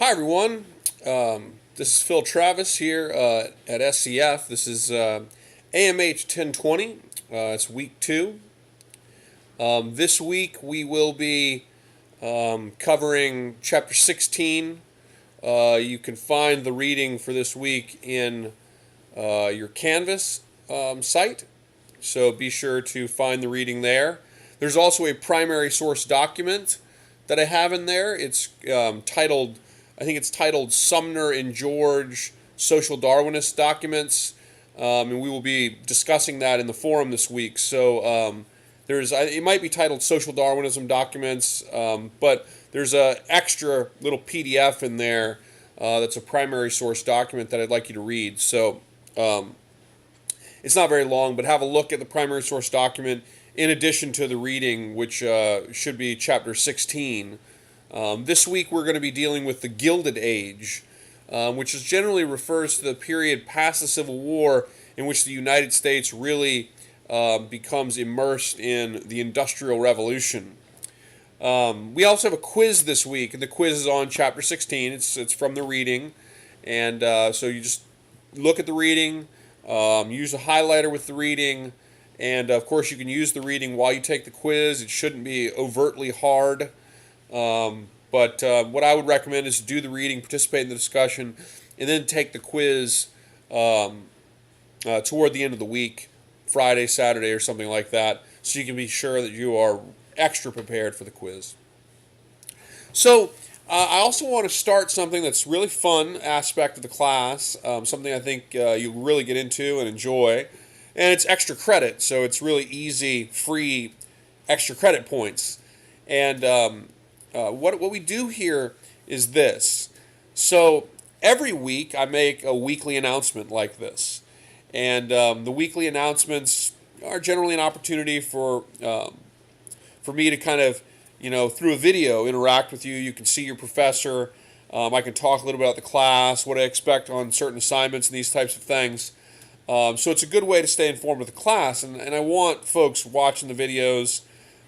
Hi, everyone. This is Phil Travis here at SCF. This is AMH 1020. It's week 2. This week we will be covering chapter 16. You can find the reading for this week in your Canvas site, so be sure to find the reading there. There's also a primary source document that I have in there. It's I think it's titled Sumner and George Social Darwinist Documents, and we will be discussing that in the forum this week. So it might be titled Social Darwinism Documents, but there's a extra little PDF in there that's a primary source document that I'd like you to read. So it's not very long, but have a look at the primary source document in addition to the reading, which should be chapter 16. This week we're going to be dealing with the Gilded Age, which generally refers to the period past the Civil War in which the United States really becomes immersed in the Industrial Revolution. We also have a quiz this week, and the quiz is on chapter 16. It's from the reading, and so you just look at the reading, use a highlighter with the reading, and of course you can use the reading while you take the quiz. It shouldn't be overtly hard. But what I would recommend is to do the reading, participate in the discussion, and then take the quiz toward the end of the week, Friday, Saturday, or something like that, so you can be sure that you are extra prepared for the quiz. So I also want to start something that's really fun aspect of the class, something I think you'll really get into and enjoy, and it's extra credit, so it's really easy, free extra credit points. And what we do here is this. So every week I make a weekly announcement like this. And the weekly announcements are generally an opportunity for me to kind of, through a video, interact with you. You can see your professor. I can talk a little bit about the class, what I expect on certain assignments and these types of things. So it's a good way to stay informed with the class. And I want folks watching the videos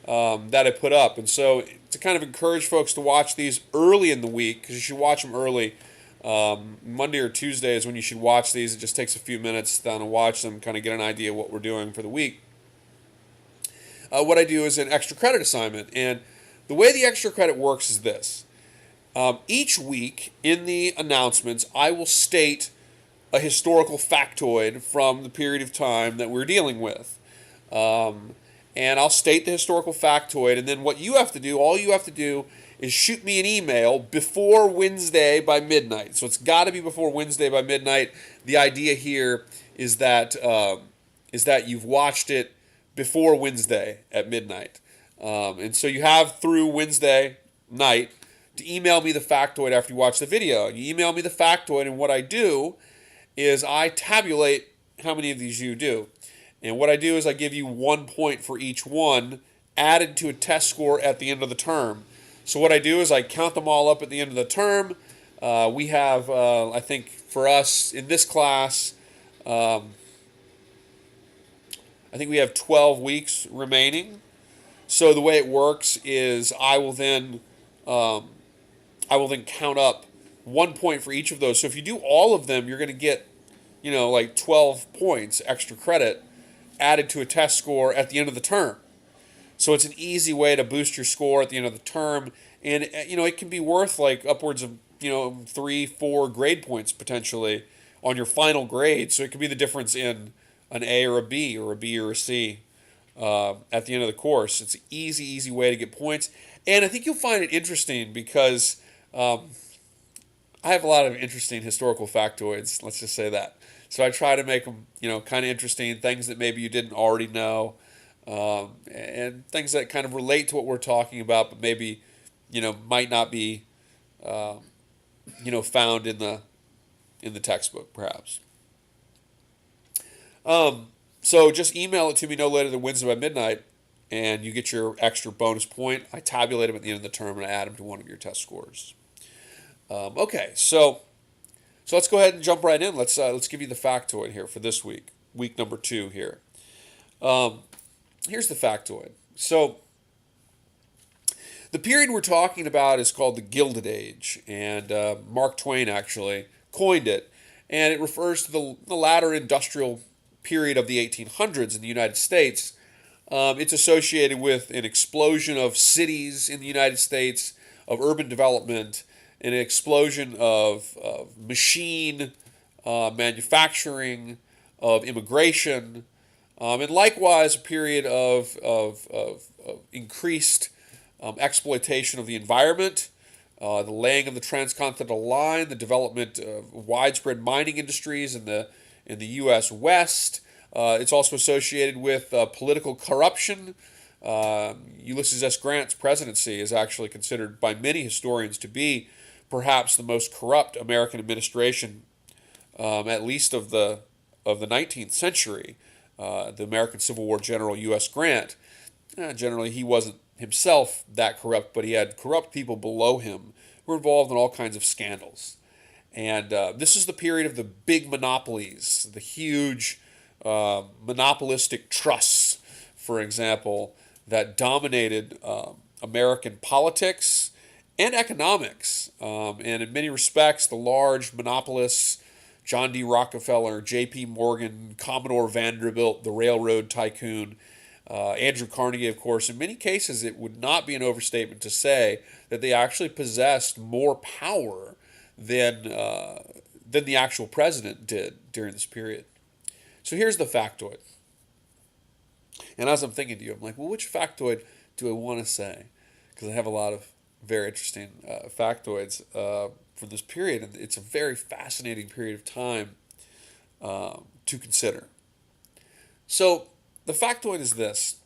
that I put up. And so to kind of encourage folks to watch these early in the week, because you should watch them early. Monday or Tuesday is when you should watch these. It just takes a few minutes down to watch them, kind of get an idea of what we're doing for the week. What I do is an extra credit assignment. And the way the extra credit works is this. Each week in the announcements, I will state a historical factoid from the period of time that we're dealing with. And I'll state the historical factoid, and then what you have to do, all you have to do is shoot me an email before Wednesday by midnight. So it's got to be before Wednesday by midnight. The idea here is that you've watched it before Wednesday at midnight. And so you have through Wednesday night to email me the factoid after you watch the video. You email me the factoid, and what I do is I tabulate how many of these you do. And what I do is I give you 1 point for each one added to a test score at the end of the term. So what I do is I count them all up at the end of the term. We have, I think for us in this class, I think we have 12 weeks remaining. So the way it works is I will then count up 1 point for each of those. So if you do all of them, you're going to get, like 12 points extra credit added to a test score at the end of the term. So it's an easy way to boost your score at the end of the term. And, it can be worth like upwards of, 3-4 grade points potentially on your final grade. So it could be the difference in an A or a B or a C at the end of the course. It's an easy way to get points. And I think you'll find it interesting because I have a lot of interesting historical factoids. Let's just say that. So I try to make them, kind of interesting, things that maybe you didn't already know, and things that kind of relate to what we're talking about, but maybe, might not be, found in the textbook, perhaps. So just email it to me no later than Wednesday by midnight, and you get your extra bonus point. I tabulate them at the end of the term, and I add them to one of your test scores. Okay, so let's go ahead and jump right in. Let's give you the factoid here for this week, week number 2 here. Here's the factoid. So The period we're talking about is called the Gilded Age, and Mark Twain actually coined it, and it refers to the latter industrial period of the 1800s in the United States. It's associated with an explosion of cities in the United States, of urban development, an explosion of machine manufacturing, of immigration, and likewise a period of increased exploitation of the environment, the laying of the transcontinental line, the development of widespread mining industries in the U.S. West. It's also associated with political corruption. Ulysses S. Grant's presidency is actually considered by many historians to be perhaps the most corrupt American administration, at least of the 19th century. The American Civil War general U.S. Grant. Generally, he wasn't himself that corrupt, but he had corrupt people below him who were involved in all kinds of scandals. And this is the period of the big monopolies, the huge monopolistic trusts, for example, that dominated American politics and economics. And in many respects, the large monopolists, John D. Rockefeller, J.P. Morgan, Commodore Vanderbilt, the railroad tycoon, Andrew Carnegie, of course, in many cases, it would not be an overstatement to say that they actually possessed more power than the actual president did during this period. So here's the factoid. And as I'm thinking to you, I'm like, well, which factoid do I want to say? Because I have a lot of very interesting factoids from this period, and it's a very fascinating period of time to consider. So the factoid is this.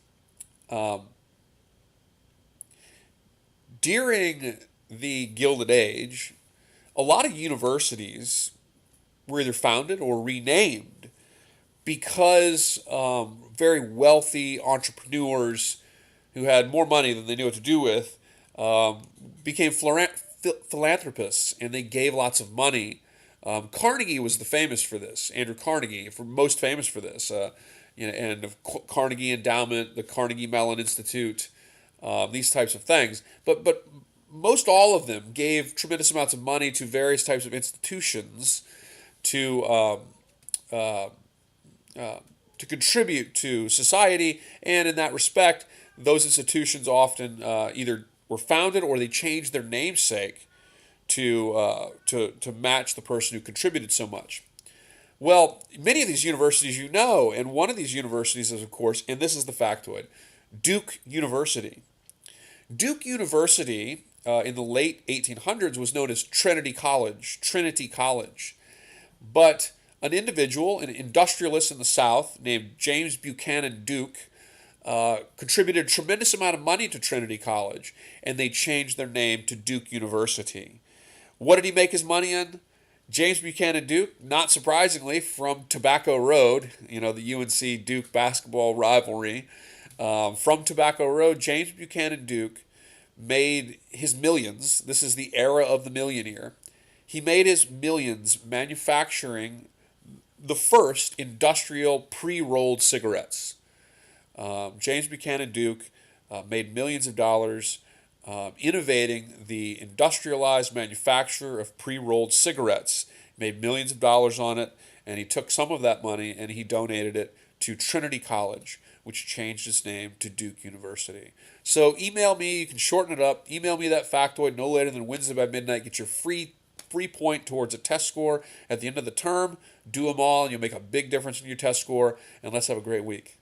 During the Gilded Age, a lot of universities were either founded or renamed because very wealthy entrepreneurs who had more money than they knew what to do with became philanthropists, and they gave lots of money. Carnegie was the famous for this. Andrew Carnegie, most famous for this. And the Carnegie Endowment, the Carnegie Mellon Institute, these types of things. But most all of them gave tremendous amounts of money to various types of institutions to contribute to society, and in that respect, those institutions often either were founded or they changed their namesake to match the person who contributed so much. Well, many of these universities you know, and one of these universities is, of course, and this is the factoid, Duke University. Duke University in the late 1800s was known as Trinity College. But an individual, an industrialist in the South named James Buchanan Duke, contributed a tremendous amount of money to Trinity College, and they changed their name to Duke University. What did he make his money in? James Buchanan Duke, not surprisingly, from Tobacco Road, the UNC Duke basketball rivalry. From Tobacco Road, James Buchanan Duke made his millions. This is the era of the millionaire. He made his millions manufacturing the first industrial pre-rolled cigarettes. James Buchanan Duke made millions of dollars innovating the industrialized manufacture of pre-rolled cigarettes. He made millions of dollars on it, and he took some of that money and he donated it to Trinity College, which changed its name to Duke University. So email me, you can shorten it up, email me that factoid no later than Wednesday by midnight, get your free point towards a test score at the end of the term. Do them all and you'll make a big difference in your test score, and let's have a great week.